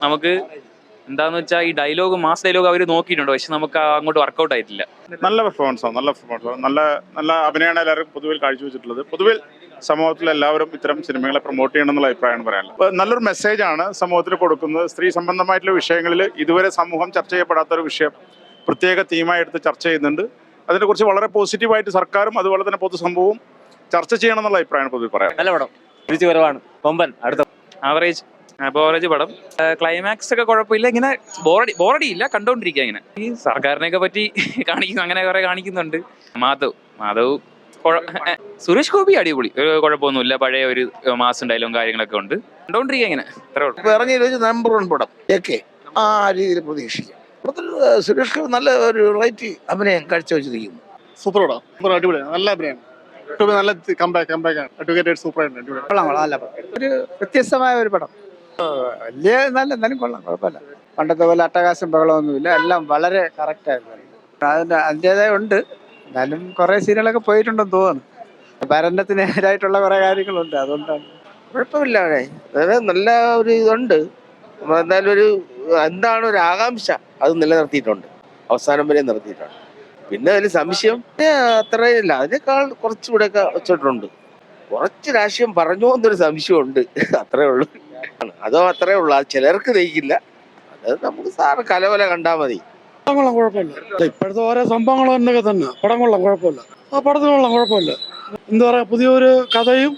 നമുക്ക് എന്താന്ന് വെച്ചാൽ ഈ ഡയലോഗ് മാസ് ഡയലോഗ് അവർ നോക്കിയിട്ടുണ്ട്, പക്ഷെ നമുക്ക് അങ്ങോട്ട് വർക്കൗട്ട് ആയിട്ടില്ല. നല്ല പെർഫോമൻസാണ്, നല്ല നല്ല അഭിനയമാണ് എല്ലാവരും പൊതുവിൽ കാഴ്ചവെച്ചിട്ടുള്ളത്. പൊതുവിൽ സമൂഹത്തിൽ എല്ലാവരും ഇത്തരം സിനിമകളെ പ്രൊമോട്ട് ചെയ്യണം എന്നുള്ള അഭിപ്രായമാണ് പറയാനുള്ളത്. നല്ലൊരു മെസ്സേജാണ് സമൂഹത്തിന് കൊടുക്കുന്നത്. സ്ത്രീ സംബന്ധമായിട്ടുള്ള വിഷയങ്ങളിൽ ഇതുവരെ സമൂഹം ചർച്ച ചെയ്യപ്പെടാത്തൊരു വിഷയം പ്രത്യേക തീമായി എടുത്ത് ചർച്ച ചെയ്യുന്നുണ്ട്. അതിനെക്കുറിച്ച് വളരെ പോസിറ്റീവായിട്ട് സർക്കാരും അതുപോലെ തന്നെ പൊതുസമൂഹവും ചർച്ച ചെയ്യണം എന്നുള്ള അഭിപ്രായമാണ് പൊതുവെ പറയാം. നല്ല പടം, തിരിച്ചു വരവാണ്. കൊമ്പൻ അടുത്ത ആവറേജ് പടം. ക്ലൈമാക്സ് ഒക്കെ കുഴപ്പമില്ല, ഇങ്ങനെ ബോറടി ഇല്ല, കണ്ടോണ്ടിരിക്കുക. ഇങ്ങനെ ഈ സർക്കാരിനെയൊക്കെ പറ്റി കാണിക്കുന്നു, അങ്ങനെ കുറെ കാണിക്കുന്നുണ്ട്. മാധവ് സുരേഷ് ഗോപി അടിപൊളി, ഒരു കുഴപ്പമൊന്നുമില്ല. പഴയ ഒരു മാസം ഡയലോഗും കാര്യങ്ങളൊക്കെ ഉണ്ട്, കണ്ടോണ്ടിരിക്കുക. ഇങ്ങനെ ഇറങ്ങിയ നമ്പർ 1 പടം ആ രീതിയിൽ പ്രതീക്ഷിക്കാം. സുരേഷ് ഗോപി നല്ല ഒരു വെറൈറ്റി അഭിനയം കാഴ്ചവെച്ചിരിക്കുന്നു. സൂപ്പർ പടം, സൂപ്പർ അടിപൊളി, നല്ല അഭിനയം, നല്ല കമ്പാക്ക് സൂപ്പർ ആയിട്ട്. ഒരു വ്യത്യസ്തമായ ഒരു പടം, വലിയ നല്ല എന്നാലും കൊള്ളാം, കുഴപ്പമില്ല. പണ്ടത്തെ പോലെ അട്ടകാശം ബഹളമൊന്നുമില്ല, എല്ലാം വളരെ കറക്റ്റായിരുന്നു. അതിൻ്റെതായ ഉണ്ട്, എന്നാലും കുറെ സീനുകളൊക്കെ പോയിട്ടുണ്ടെന്ന് തോന്നുന്നു. ഭരണത്തിനെതിരായിട്ടുള്ള കുറെ കാര്യങ്ങളുണ്ട്, അതുകൊണ്ടാണ്. കുഴപ്പമില്ല, അവിടെ നല്ല ഒരു ഇതുണ്ട്. എന്നാലും എന്താണ് ഒരു ആകാംക്ഷ അത് നിലനിർത്തിയിട്ടുണ്ട്, അവസാനം വരെ നിർത്തിയിട്ടുണ്ട്. പിന്നെ അതിൽ സംശയം അത്രയില്ല, അതിനേക്കാൾ കുറച്ചുകൂടെ ഒക്കെ വെച്ചിട്ടുണ്ട്. കുറച്ച് രാഷ്ട്രീയം പറഞ്ഞോ എന്നൊരു സംശയമുണ്ട്, അത്രേ ഉള്ളൂ. അതോ അത്രേ ഉള്ളൂ, അത് ചിലർക്ക് ദഹിക്കില്ല. അത് നമുക്ക് സാറ് കലവല കണ്ടാൽ മതി. പടം കുഴപ്പമില്ല, ഇപ്പോഴത്തെ ഓരോ സംഭവങ്ങളും എന്നൊക്കെ തന്നെ പടം കൊള്ളാം, കുഴപ്പമില്ല. ആ പടത്തിന് കൊള്ളാം, കുഴപ്പമില്ല. എന്താ പറയാ, പുതിയൊരു കഥയും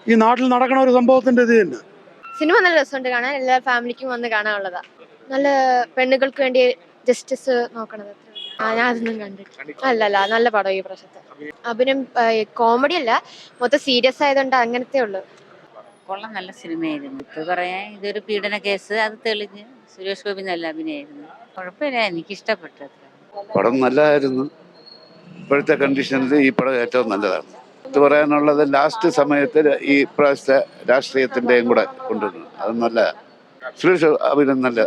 ഈ നാട്ടിൽ നടക്കണ ഒരു സംഭവത്തിന്റെ ഇത് തന്നെ. സിനിമ നല്ല രസമുണ്ട് കാണാൻ, എല്ലാ ഫാമിലിക്കും വന്ന് കാണാനുള്ളതാ. നല്ല പെണ്ണുങ്ങൾക്ക് വേണ്ടി ജസ്റ്റിസ് നോക്കണത്. ഞാൻ അതൊന്നും കണ്ടിട്ടില്ല. അല്ലല്ല, നല്ല പടം ഈ പ്രാവശ്യത്തെ. അഭിനയം കോമഡി അല്ല, മൊത്തം സീരിയസ് ആയതുകൊണ്ട് അങ്ങനത്തെ ഉള്ളു. കൊള്ളാം, നല്ല സിനിമയായിരുന്നു. ഇപ്പൊ പറയാൻ ഇതൊരു പീഡന കേസ്, അത് തെളിഞ്ഞ് സുരേഷ് ഗോപി നല്ല അഭിനയായിരുന്നു. കുഴപ്പമില്ല, എനിക്കിഷ്ടപ്പെട്ടത്. പടം നല്ലതായിരുന്നു. ഇപ്പോഴത്തെ കണ്ടീഷനിൽ ഈ പടം ഏറ്റവും നല്ലതാണ്. ഇത് പറയാനുള്ളത് ലാസ്റ്റ് സമയത്ത് ഈ പ്രാവശ്യത്തെ രാഷ്ട്രീയത്തിൻ്റെയും കൂടെ കൊണ്ടുവരുന്നു, അത് നല്ല. സുരേഷ് അഭിനയം നല്ല